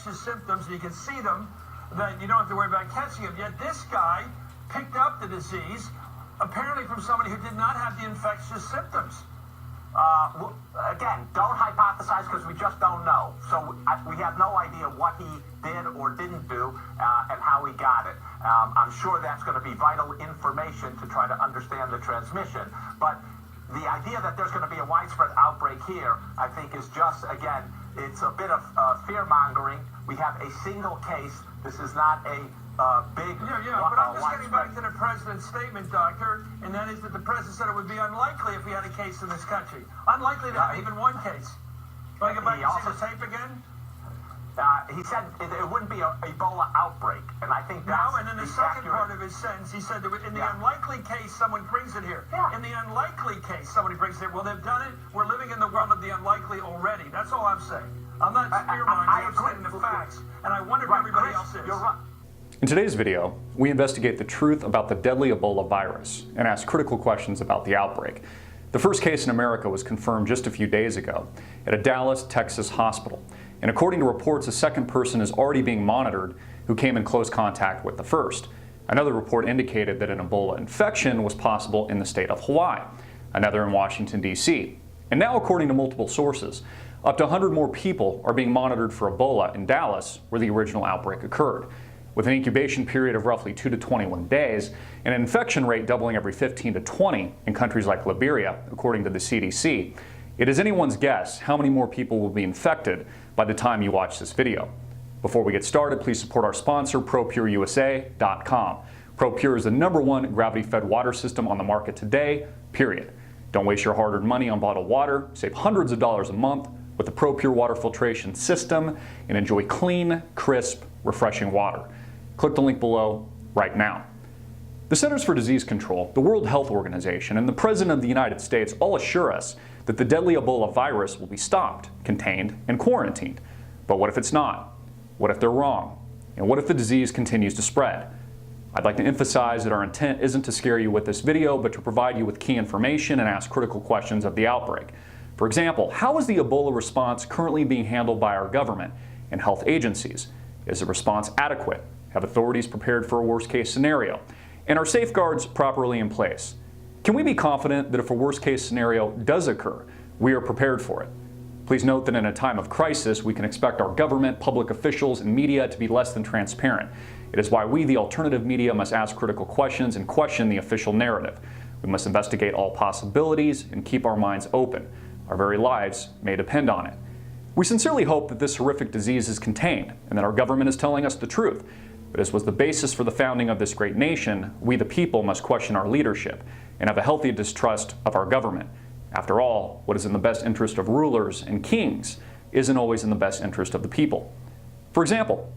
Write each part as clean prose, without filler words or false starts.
infectious symptoms, and you can see them, that you don't have to worry about catching them. Yet this guy picked up the disease, apparently from somebody who did not have the infectious symptoms. Again, don't hypothesize because we just don't know. So we have no idea what he did or didn't do and how he got it. I'm sure that's going to be vital information to try to understand the transmission. But the idea that there's going to be a widespread outbreak here, I think, is just, again, it's a bit of fear-mongering. We have a single case. This is not a big... Yeah, but I'm just getting back to the president's statement, Doctor, and that is that the president said it would be unlikely if we had a case in this country. Unlikely to have even one case. Do I go back and see the tape again? He said it wouldn't be an Ebola outbreak, and I think that's... No, and then the second part of his sentence, he said that in the unlikely case someone brings it here. Yeah. In the unlikely case somebody brings it here. Well, they've done it. We're living in the world of the unlikely already. That's all I'm saying. I'm not fear-mongering. I'm stating the facts, and I wonder if everybody else is. You're right. In today's video, we investigate the truth about the deadly Ebola virus and ask critical questions about the outbreak. The first case in America was confirmed just a few days ago at a Dallas, Texas hospital. And according to reports, a second person is already being monitored who came in close contact with the first. Another report indicated that an Ebola infection was possible in the state of Hawaii, another in Washington, D.C. And now, according to multiple sources, up to 100 more people are being monitored for Ebola in Dallas, where the original outbreak occurred. With an incubation period of roughly 2 to 21 days, and an infection rate doubling every 15 to 20 in countries like Liberia, according to the CDC, it is anyone's guess how many more people will be infected by the time you watch this video. Before we get started, please support our sponsor, ProPureUSA.com. ProPure is the #1 gravity-fed water system on the market today, period. Don't waste your hard-earned money on bottled water. Save hundreds of dollars a month with the ProPure water filtration system and enjoy clean, crisp, refreshing water. Click the link below right now. The Centers for Disease Control, the World Health Organization, and the President of the United States all assure us that the deadly Ebola virus will be stopped, contained, and quarantined. But what if it's not? What if they're wrong? And what if the disease continues to spread? I'd like to emphasize that our intent isn't to scare you with this video, but to provide you with key information and ask critical questions of the outbreak. For example, how is the Ebola response currently being handled by our government and health agencies? Is the response adequate? Have authorities prepared for a worst-case scenario? And are safeguards properly in place? Can we be confident that if a worst-case scenario does occur, we are prepared for it? Please note that in a time of crisis, we can expect our government, public officials, and media to be less than transparent. It is why we, the alternative media, must ask critical questions and question the official narrative. We must investigate all possibilities and keep our minds open. Our very lives may depend on it. We sincerely hope that this horrific disease is contained and that our government is telling us the truth. But as was the basis for the founding of this great nation, we the people must question our leadership and have a healthy distrust of our government. After all, what is in the best interest of rulers and kings isn't always in the best interest of the people. For example,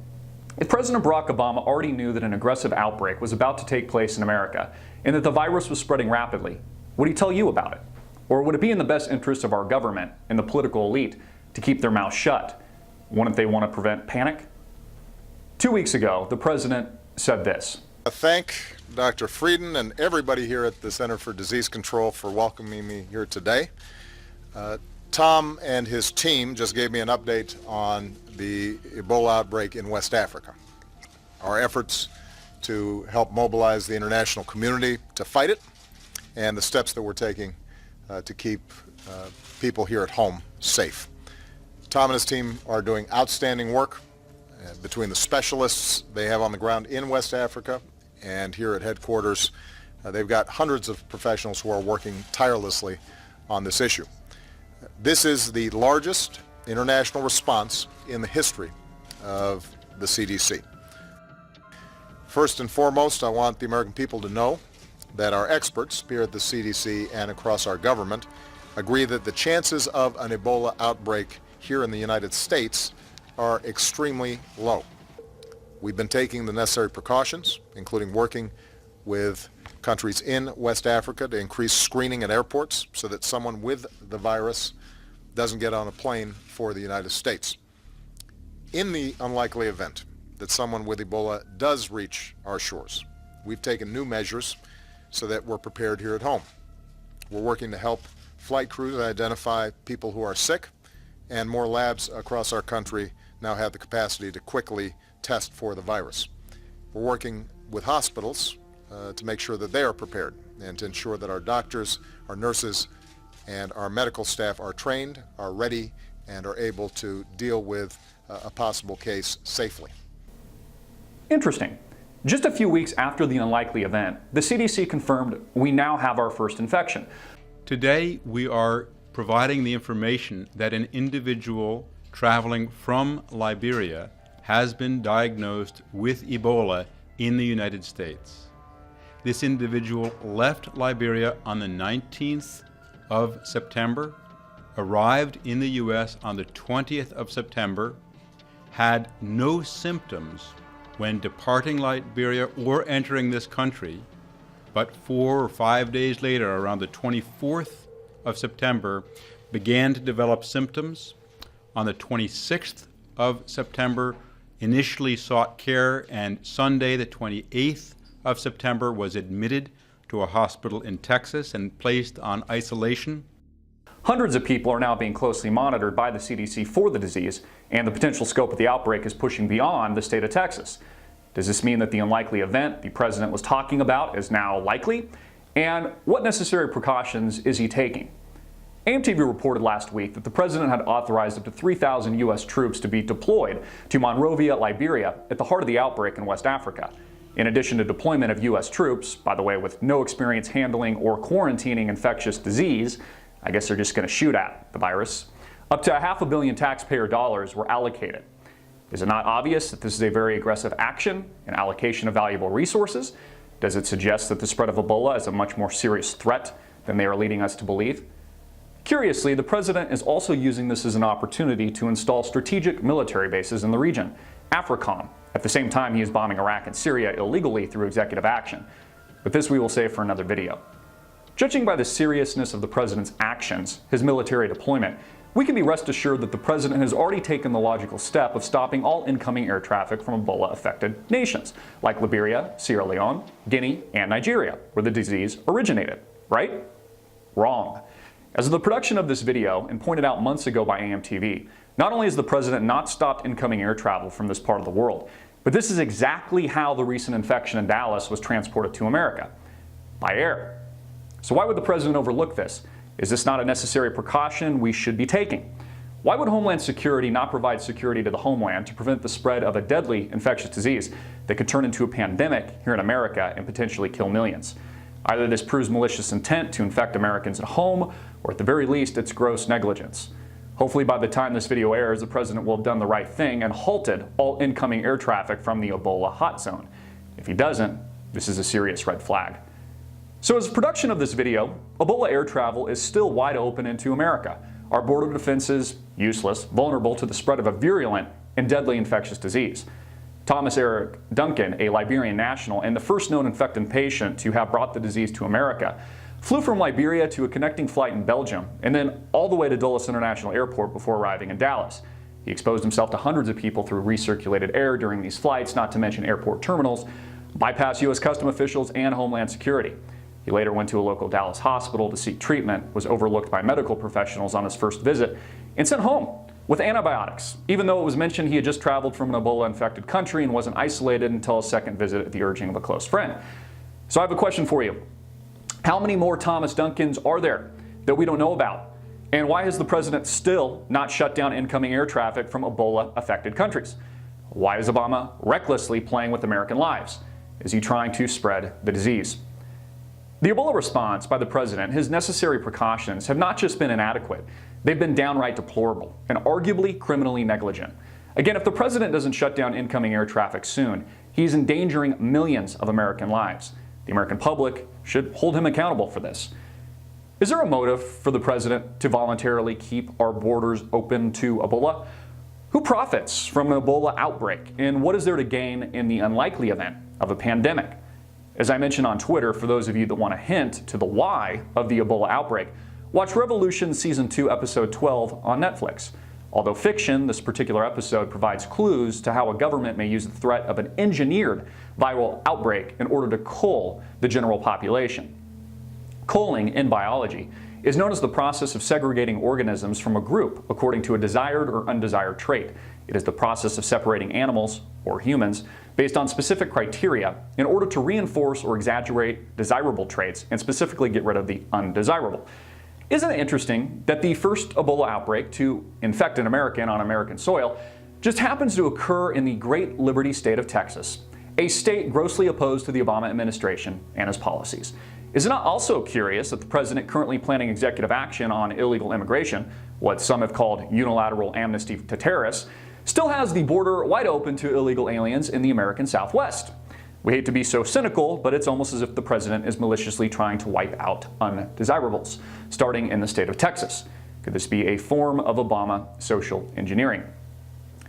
if President Barack Obama already knew that an aggressive outbreak was about to take place in America and that the virus was spreading rapidly, would he tell you about it? Or would it be in the best interest of our government and the political elite to keep their mouths shut? Wouldn't they want to prevent panic? 2 weeks ago, the president said this. I thank Dr. Frieden and everybody here at the Center for Disease Control for welcoming me here today. Tom and his team just gave me an update on the Ebola outbreak in West Africa. Our efforts to help mobilize the international community to fight it, and the steps that we're taking to keep people here at home safe. Tom and his team are doing outstanding work between the specialists they have on the ground in West Africa and here at headquarters. They've got hundreds of professionals who are working tirelessly on this issue. This is the largest international response in the history of the CDC. First and foremost, I want the American people to know that our experts here at the CDC and across our government agree that the chances of an Ebola outbreak here in the United States are extremely low. We've been taking the necessary precautions, including working with countries in West Africa to increase screening at airports so that someone with the virus doesn't get on a plane for the United States. In the unlikely event that someone with Ebola does reach our shores, we've taken new measures so that we're prepared here at home. We're working to help flight crews identify people who are sick and more labs across our country now have the capacity to quickly test for the virus. We're working with hospitals to make sure that they are prepared and to ensure that our doctors, our nurses, and our medical staff are trained, are ready, and are able to deal with a possible case safely. Interesting. Just a few weeks after the unlikely event, the CDC confirmed we now have our first infection. Today, we are providing the information that an individual traveling from Liberia has been diagnosed with Ebola in the United States. This individual left Liberia on the 19th of September, arrived in the U.S. on the 20th of September, had no symptoms when departing Liberia or entering this country, but 4 or 5 days later, around the 24th of September, began to develop symptoms. On the 26th of September, initially sought care, and Sunday, the 28th of September, was admitted to a hospital in Texas and placed on isolation. Hundreds of people are now being closely monitored by the CDC for the disease, and the potential scope of the outbreak is pushing beyond the state of Texas. Does this mean that the unlikely event the president was talking about is now likely? And what necessary precautions is he taking? AMTV reported last week that the president had authorized up to 3,000 U.S. troops to be deployed to Monrovia, Liberia, at the heart of the outbreak in West Africa. In addition to deployment of U.S. troops, by the way, with no experience handling or quarantining infectious disease, I guess they're just going to shoot at the virus, up to $500 million taxpayer dollars were allocated. Is it not obvious that this is a very aggressive action, an allocation of valuable resources? Does it suggest that the spread of Ebola is a much more serious threat than they are leading us to believe? Curiously, the president is also using this as an opportunity to install strategic military bases in the region, AFRICOM. At the same time, he is bombing Iraq and Syria illegally through executive action. But this we will save for another video. Judging by the seriousness of the president's actions, his military deployment, we can be rest assured that the president has already taken the logical step of stopping all incoming air traffic from Ebola-affected nations, like Liberia, Sierra Leone, Guinea, and Nigeria, where the disease originated, right? Wrong. As of the production of this video, and pointed out months ago by AMTV, not only has the president not stopped incoming air travel from this part of the world, but this is exactly how the recent infection in Dallas was transported to America, by air. So why would the president overlook this? Is this not a necessary precaution we should be taking? Why would Homeland Security not provide security to the homeland to prevent the spread of a deadly infectious disease that could turn into a pandemic here in America and potentially kill millions? Either this proves malicious intent to infect Americans at home, or at the very least, it's gross negligence. Hopefully by the time this video airs, the president will have done the right thing and halted all incoming air traffic from the Ebola hot zone. If he doesn't, this is a serious red flag. So as production of this video, Ebola air travel is still wide open into America. Our border defenses useless, vulnerable to the spread of a virulent and deadly infectious disease. Thomas Eric Duncan, a Liberian national and the first known infected patient to have brought the disease to America, flew from Liberia to a connecting flight in Belgium and then all the way to Dulles International Airport before arriving in Dallas. He exposed himself to hundreds of people through recirculated air during these flights, not to mention airport terminals, bypassed U.S. Customs officials and Homeland Security. He later went to a local Dallas hospital to seek treatment, was overlooked by medical professionals on his first visit, and sent home with antibiotics, even though it was mentioned he had just traveled from an Ebola-infected country and wasn't isolated until his second visit at the urging of a close friend. So I have a question for you. How many more Thomas Duncans are there that we don't know about? And why has the president still not shut down incoming air traffic from Ebola-affected countries? Why is Obama recklessly playing with American lives? Is he trying to spread the disease? The Ebola response by the president, his necessary precautions, have not just been inadequate, they've been downright deplorable and arguably criminally negligent. Again, if the president doesn't shut down incoming air traffic soon, he's endangering millions of American lives. The American public should hold him accountable for this. Is there a motive for the president to voluntarily keep our borders open to Ebola? Who profits from an Ebola outbreak, and what is there to gain in the unlikely event of a pandemic? As I mentioned on Twitter, for those of you that want a hint to the why of the Ebola outbreak, watch Revolution Season 2, Episode 12 on Netflix. Although fiction, this particular episode provides clues to how a government may use the threat of an engineered viral outbreak in order to cull the general population. Culling in biology is known as the process of segregating organisms from a group according to a desired or undesired trait. It is the process of separating animals, or humans, based on specific criteria in order to reinforce or exaggerate desirable traits and specifically get rid of the undesirable. Isn't it interesting that the first Ebola outbreak to infect an American on American soil just happens to occur in the great Liberty state of Texas, a state grossly opposed to the Obama administration and his policies? Is it not also curious that the president currently planning executive action on illegal immigration, what some have called unilateral amnesty to terrorists, still has the border wide open to illegal aliens in the American Southwest? We hate to be so cynical, but it's almost as if the president is maliciously trying to wipe out undesirables, starting in the state of Texas. Could this be a form of Obama social engineering?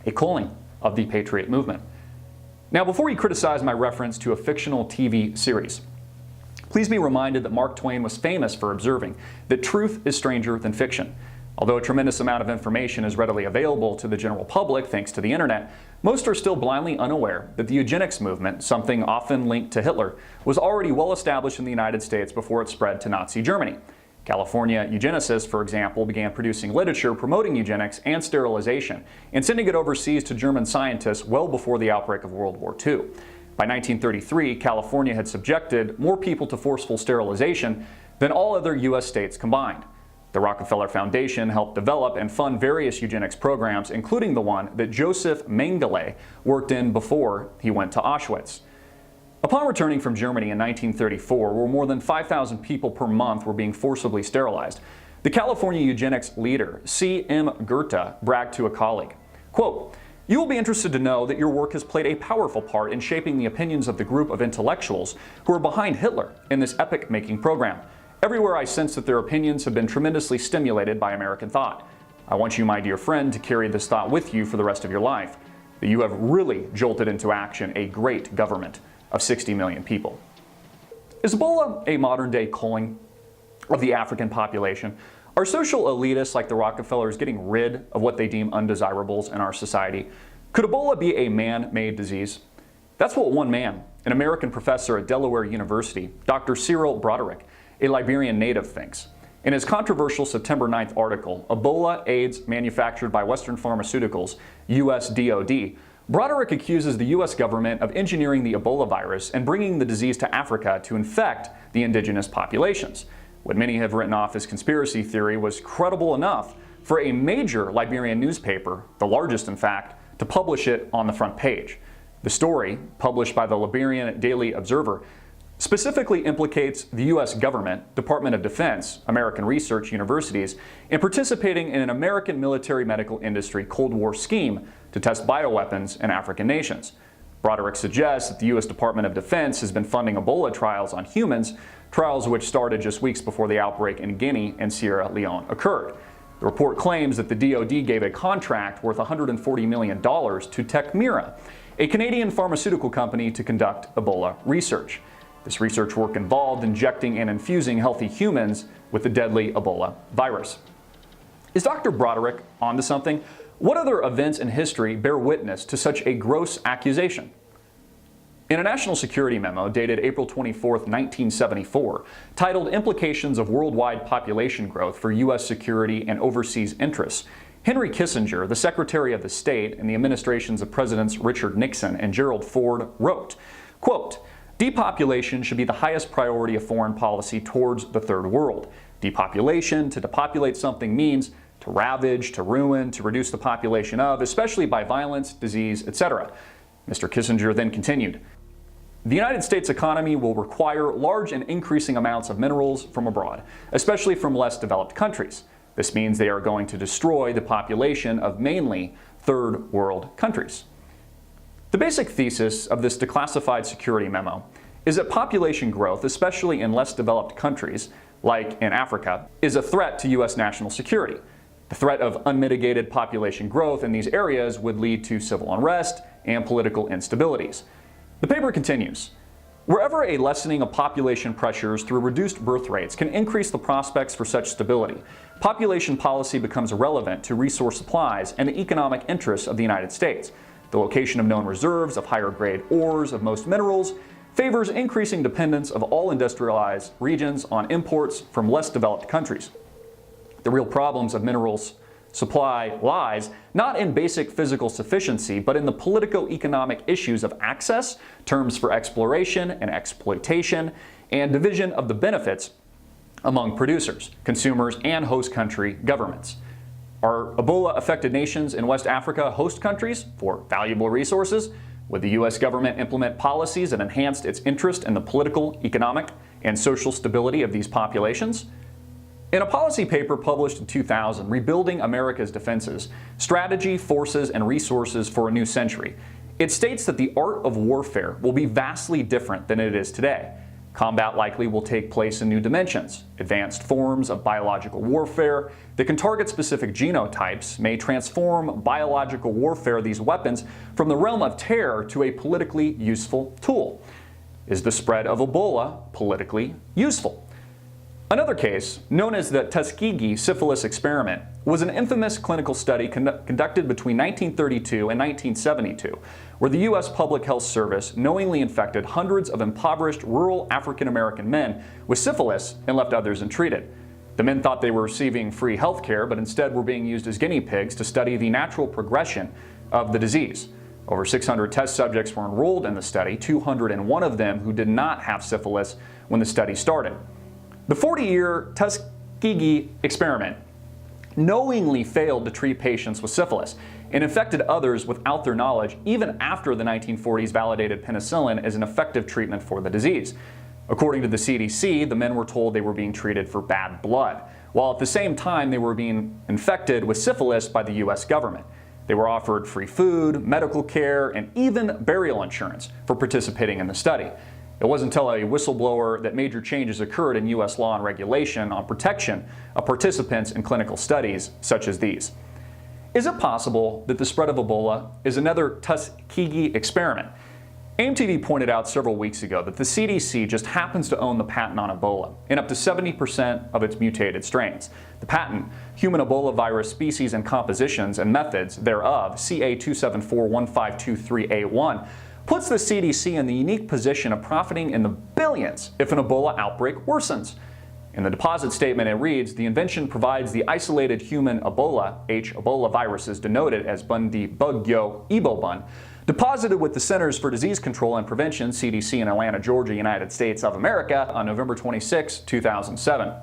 A culling of the Patriot movement? Now, before you criticize my reference to a fictional TV series, please be reminded that Mark Twain was famous for observing that truth is stranger than fiction. Although a tremendous amount of information is readily available to the general public thanks to the internet, most are still blindly unaware that the eugenics movement, something often linked to Hitler, was already well established in the United States before it spread to Nazi Germany. California eugenicists, for example, began producing literature promoting eugenics and sterilization and sending it overseas to German scientists well before the outbreak of World War II. By 1933, California had subjected more people to forceful sterilization than all other U.S. states combined. The Rockefeller Foundation helped develop and fund various eugenics programs, including the one that Joseph Mengele worked in before he went to Auschwitz. Upon returning from Germany in 1934, where more than 5,000 people per month were being forcibly sterilized, the California eugenics leader, C.M. Goethe, bragged to a colleague, quote, "You will be interested to know that your work has played a powerful part in shaping the opinions of the group of intellectuals who are behind Hitler in this epoch-making program. Everywhere I sense that their opinions have been tremendously stimulated by American thought. I want you, my dear friend, to carry this thought with you for the rest of your life, that you have really jolted into action a great government of 60 million people." Is Ebola a modern-day culling of the African population? Are social elitists like the Rockefellers getting rid of what they deem undesirables in our society? Could Ebola be a man-made disease? That's what one man, an American professor at Delaware University, Dr. Cyril Broderick, a Liberian native, thinks. In his controversial September 9th article, Ebola AIDS Manufactured by Western Pharmaceuticals, US DoD, Broderick accuses the U.S. government of engineering the Ebola virus and bringing the disease to Africa to infect the indigenous populations. What many have written off as conspiracy theory was credible enough for a major Liberian newspaper, the largest in fact, to publish it on the front page. The story, published by the Liberian Daily Observer, specifically implicates the U.S. government, Department of Defense, American research universities, in participating in an American military medical industry Cold War scheme to test bioweapons in African nations. Broderick suggests that the U.S. Department of Defense has been funding Ebola trials on humans, trials which started just weeks before the outbreak in Guinea and Sierra Leone occurred. The report claims that the DoD gave a contract worth $140 million to Tecmira, a Canadian pharmaceutical company, to conduct Ebola research. This research work involved injecting and infusing healthy humans with the deadly Ebola virus. Is Dr. Broderick onto something? What other events in history bear witness to such a gross accusation? In a national security memo dated April 24, 1974, titled Implications of Worldwide Population Growth for U.S. Security and Overseas Interests, Henry Kissinger, the Secretary of the State in the administrations of Presidents Richard Nixon and Gerald Ford, wrote, quote, "Depopulation should be the highest priority of foreign policy towards the Third World. Depopulation, to depopulate something, means to ravage, to ruin, to reduce the population of, especially by violence, disease, etc." Mr. Kissinger then continued, "The United States economy will require large and increasing amounts of minerals from abroad, especially from less developed countries. This means they are going to destroy the population of mainly third world countries." The basic thesis of this declassified security memo is that population growth, especially in less developed countries, like in Africa, is a threat to U.S. national security. The threat of unmitigated population growth in these areas would lead to civil unrest and political instabilities. The paper continues, "Wherever a lessening of population pressures through reduced birth rates can increase the prospects for such stability, population policy becomes irrelevant to resource supplies and the economic interests of the United States. The location of known reserves of higher grade ores of most minerals favors increasing dependence of all industrialized regions on imports from less developed countries. The real problems of minerals supply lies not in basic physical sufficiency, but in the politico-economic issues of access, terms for exploration and exploitation, and division of the benefits among producers, consumers, and host country governments. Are Ebola-affected nations in West Africa host countries for valuable resources? Would the U.S. government implement policies that enhanced its interest in the political, economic, and social stability of these populations? In a policy paper published in 2000, Rebuilding America's Defenses, Strategy, Forces, and Resources for a New Century, it states that the art of warfare will be vastly different than it is today. Combat likely will take place in new dimensions. Advanced forms of biological warfare that can target specific genotypes may transform biological warfare, these weapons, from the realm of terror to a politically useful tool. Is the spread of Ebola politically useful? Another case, known as the Tuskegee syphilis experiment, was an infamous clinical study conducted between 1932 and 1972, where the U.S. Public Health Service knowingly infected hundreds of impoverished rural African American men with syphilis and left others untreated. The men thought they were receiving free health care, but instead were being used as guinea pigs to study the natural progression of the disease. Over 600 test subjects were enrolled in the study, 201 of them who did not have syphilis when the study started. The 40-year Tuskegee experiment knowingly failed to treat patients with syphilis and infected others without their knowledge, even after the 1940s validated penicillin as an effective treatment for the disease. According to the CDC, the men were told they were being treated for bad blood, while at the same time they were being infected with syphilis by the U.S. government. They were offered free food, medical care, and even burial insurance for participating in the study. It wasn't until a whistleblower that major changes occurred in U.S. law and regulation on protection of participants in clinical studies such as these. Is it possible that the spread of Ebola is another Tuskegee experiment? AIM-TV pointed out several weeks ago that the CDC just happens to own the patent on Ebola in up to 70% of its mutated strains. The patent, Human Ebola Virus Species and Compositions and Methods thereof, CA2741523A1, puts the CDC in the unique position of profiting in the billions if an Ebola outbreak worsens. In the deposit statement it reads, the invention provides the isolated human Ebola, Ebola viruses denoted as Bundi Bugyo Ebobun, deposited with the Centers for Disease Control and Prevention, CDC in Atlanta, Georgia, United States of America on November 26, 2007.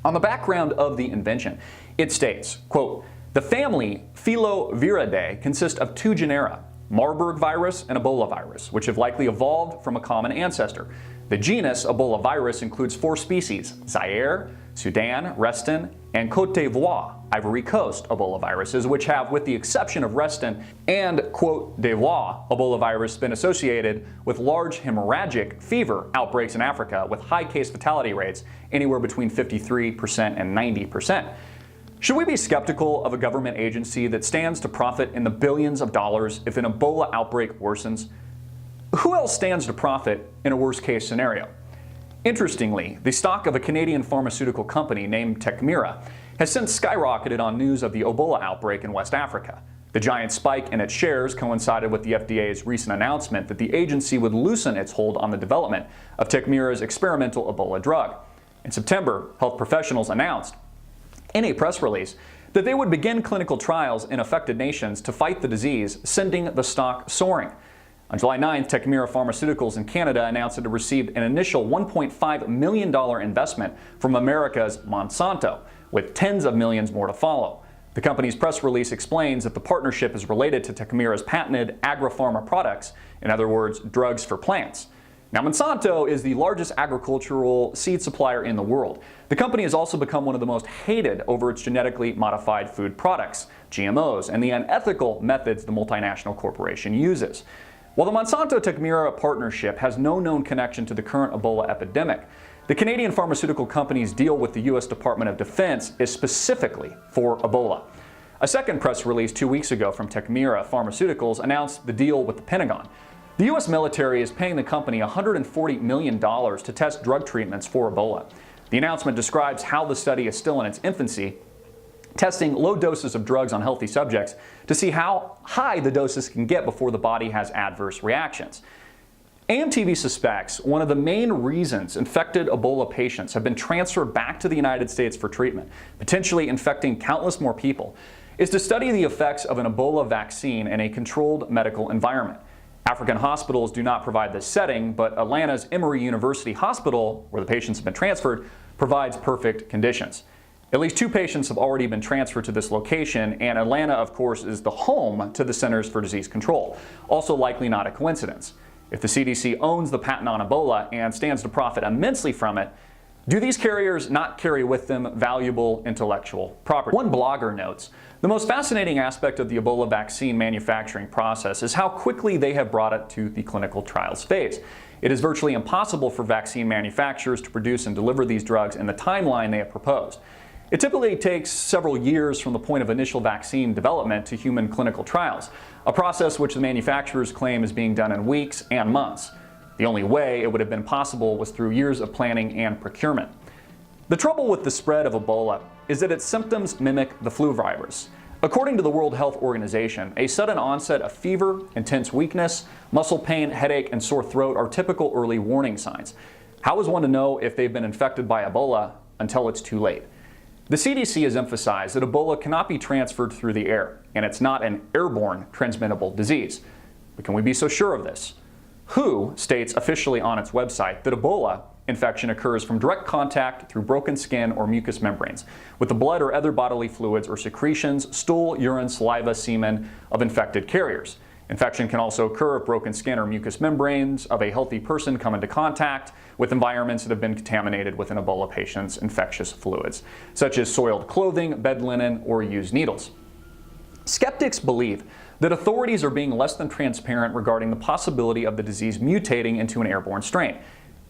On the background of the invention, it states, quote, the family Filoviridae consists of two genera, Marburg virus and Ebola virus, which have likely evolved from a common ancestor. The genus Ebola virus includes 4 species, Zaire, Sudan, Reston, and Côte d'Ivoire, Ivory Coast Ebola viruses, which have, with the exception of Reston and Côte d'Ivoire Ebola virus, been associated with large hemorrhagic fever outbreaks in Africa with high case fatality rates anywhere between 53% and 90%. Should we be skeptical of a government agency that stands to profit in the billions of dollars if an Ebola outbreak worsens? Who else stands to profit in a worst-case scenario? Interestingly, the stock of a Canadian pharmaceutical company named Tecmira has since skyrocketed on news of the Ebola outbreak in West Africa. The giant spike in its shares coincided with the FDA's recent announcement that the agency would loosen its hold on the development of Tecmira's experimental Ebola drug. In September, health professionals announced in a press release that they would begin clinical trials in affected nations to fight the disease, sending the stock soaring. On July 9th, Tecmira Pharmaceuticals in Canada announced that it received an initial $1.5 million investment from America's Monsanto, with tens of millions more to follow. The company's press release explains that the partnership is related to Tecmira's patented agri-pharma products, in other words, drugs for plants. Now, Monsanto is the largest agricultural seed supplier in the world. The company has also become one of the most hated over its genetically modified food products, GMOs, and the unethical methods the multinational corporation uses. While the Monsanto-Tecmira partnership has no known connection to the current Ebola epidemic, the Canadian pharmaceutical company's deal with the U.S. Department of Defense is specifically for Ebola. A second press release 2 weeks ago from Tecmira Pharmaceuticals announced the deal with the Pentagon. The U.S. military is paying the company $140 million to test drug treatments for Ebola. The announcement describes how the study is still in its infancy, testing low doses of drugs on healthy subjects to see how high the doses can get before the body has adverse reactions. AMTV suspects one of the main reasons infected Ebola patients have been transferred back to the United States for treatment, potentially infecting countless more people, is to study the effects of an Ebola vaccine in a controlled medical environment. African hospitals do not provide this setting, but Atlanta's Emory University Hospital, where the patients have been transferred, provides perfect conditions. At least 2 patients have already been transferred to this location, and Atlanta, of course, is the home to the Centers for Disease Control. Also likely not a coincidence. If the CDC owns the patent on Ebola and stands to profit immensely from it, do these carriers not carry with them valuable intellectual property? One blogger notes, the most fascinating aspect of the Ebola vaccine manufacturing process is how quickly they have brought it to the clinical trials phase. It is virtually impossible for vaccine manufacturers to produce and deliver these drugs in the timeline they have proposed. It typically takes several years from the point of initial vaccine development to human clinical trials, a process which the manufacturers claim is being done in weeks and months. The only way it would have been possible was through years of planning and procurement. The trouble with the spread of Ebola is that its symptoms mimic the flu virus. According to the World Health Organization, a sudden onset of fever, intense weakness, muscle pain, headache, and sore throat are typical early warning signs. How is one to know if they've been infected by Ebola until it's too late? The CDC has emphasized that Ebola cannot be transferred through the air, and it's not an airborne transmittable disease. But can we be so sure of this? WHO states officially on its website that Ebola infection occurs from direct contact through broken skin or mucous membranes with the blood or other bodily fluids or secretions, stool, urine, saliva, semen of infected carriers. Infection can also occur if broken skin or mucous membranes of a healthy person come into contact with environments that have been contaminated with an Ebola patient's infectious fluids, such as soiled clothing, bed linen, or used needles. Skeptics believe that authorities are being less than transparent regarding the possibility of the disease mutating into an airborne strain.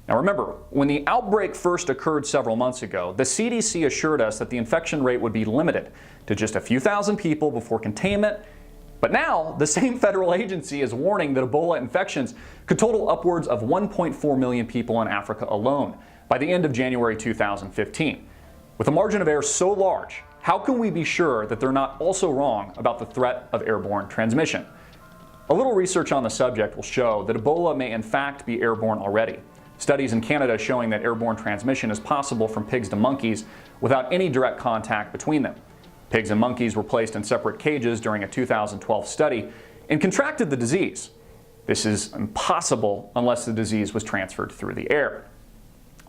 Now remember, when the outbreak first occurred several months ago, the CDC assured us that the infection rate would be limited to just a few thousand people before containment. But now, the same federal agency is warning that Ebola infections could total upwards of 1.4 million people in Africa alone by the end of January 2015. With a margin of error so large, how can we be sure that they're not also wrong about the threat of airborne transmission? A little research on the subject will show that Ebola may in fact be airborne already. Studies in Canada showing that airborne transmission is possible from pigs to monkeys without any direct contact between them. Pigs and monkeys were placed in separate cages during a 2012 study and contracted the disease. This is impossible unless the disease was transferred through the air.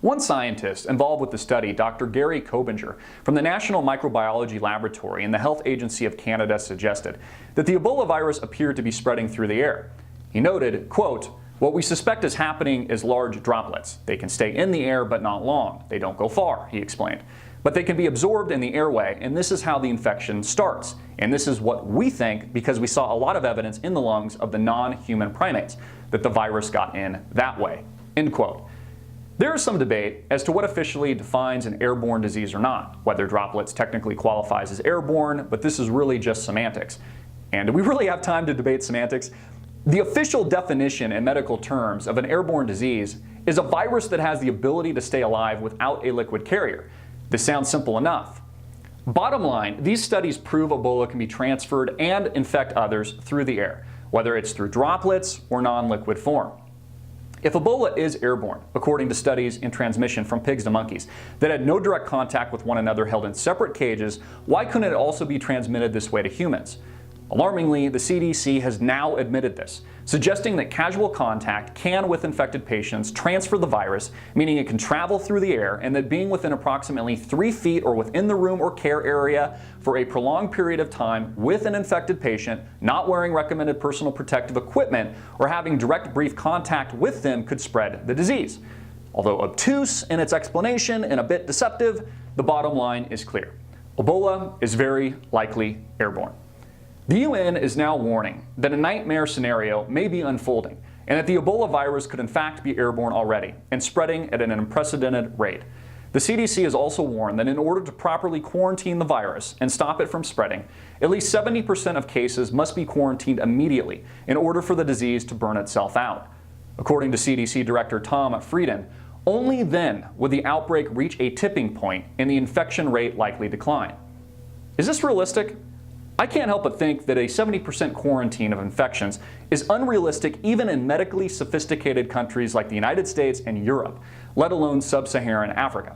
One scientist involved with the study, Dr. Gary Kobinger, from the National Microbiology Laboratory in the Health Agency of Canada, suggested that the Ebola virus appeared to be spreading through the air. He noted, quote, "What we suspect is happening is large droplets. They can stay in the air but not long. They don't go far," he explained. But they can be absorbed in the airway, and this is how the infection starts. And this is what we think because we saw a lot of evidence in the lungs of the non-human primates that the virus got in that way. End quote. There is some debate as to what officially defines an airborne disease or not, whether droplets technically qualifies as airborne, but this is really just semantics. And do we really have time to debate semantics? The official definition in medical terms of an airborne disease is a virus that has the ability to stay alive without a liquid carrier. This sounds simple enough. Bottom line, these studies prove Ebola can be transferred and infect others through the air, whether it's through droplets or non-liquid form. If Ebola is airborne, according to studies in transmission from pigs to monkeys that had no direct contact with one another held in separate cages, why couldn't it also be transmitted this way to humans? Alarmingly, the CDC has now admitted this, suggesting that casual contact can, with infected patients, transfer the virus, meaning it can travel through the air, and that being within approximately 3 feet or within the room or care area for a prolonged period of time with an infected patient, not wearing recommended personal protective equipment, or having direct brief contact with them could spread the disease. Although obtuse in its explanation and a bit deceptive, the bottom line is clear. Ebola is very likely airborne. The UN is now warning that a nightmare scenario may be unfolding and that the Ebola virus could in fact be airborne already and spreading at an unprecedented rate. The CDC has also warned that in order to properly quarantine the virus and stop it from spreading, at least 70% of cases must be quarantined immediately in order for the disease to burn itself out. According to CDC Director Tom Frieden, only then would the outbreak reach a tipping point and the infection rate likely decline. Is this realistic? I can't help but think that a 70% quarantine of infections is unrealistic even in medically sophisticated countries like the United States and Europe, let alone sub-Saharan Africa.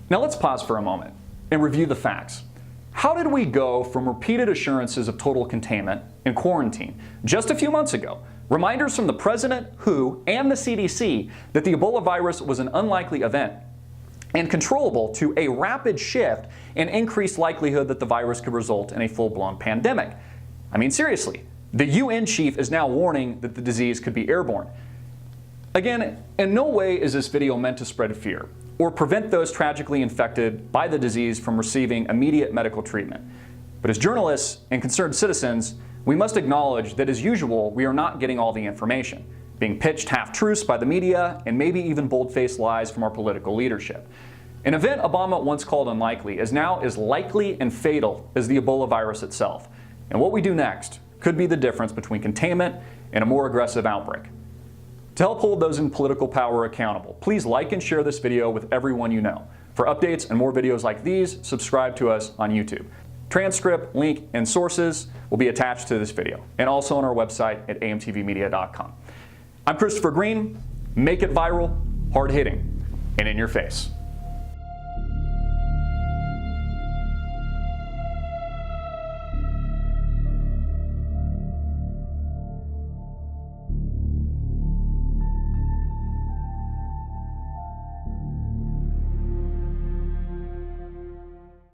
Now let's pause for a moment and review the facts. How did we go from repeated assurances of total containment and quarantine just a few months ago, reminders from the President, WHO, and the CDC that the Ebola virus was an unlikely event and controllable, to a rapid shift and increased likelihood that the virus could result in a full-blown pandemic? I mean, seriously, the UN chief is now warning that the disease could be airborne. Again, in no way is this video meant to spread fear or prevent those tragically infected by the disease from receiving immediate medical treatment. But as journalists and concerned citizens, we must acknowledge that, as usual, we are not getting all the information, being pitched half-truths by the media and maybe even bold-faced lies from our political leadership. An event Obama once called unlikely is now as likely and fatal as the Ebola virus itself. And what we do next could be the difference between containment and a more aggressive outbreak. To help hold those in political power accountable, please like and share this video with everyone you know. For updates and more videos like these, subscribe to us on YouTube. Transcript, link, and sources will be attached to this video, and also on our website at amtvmedia.com. I'm Christopher Green. Make it viral, hard-hitting, and in your face.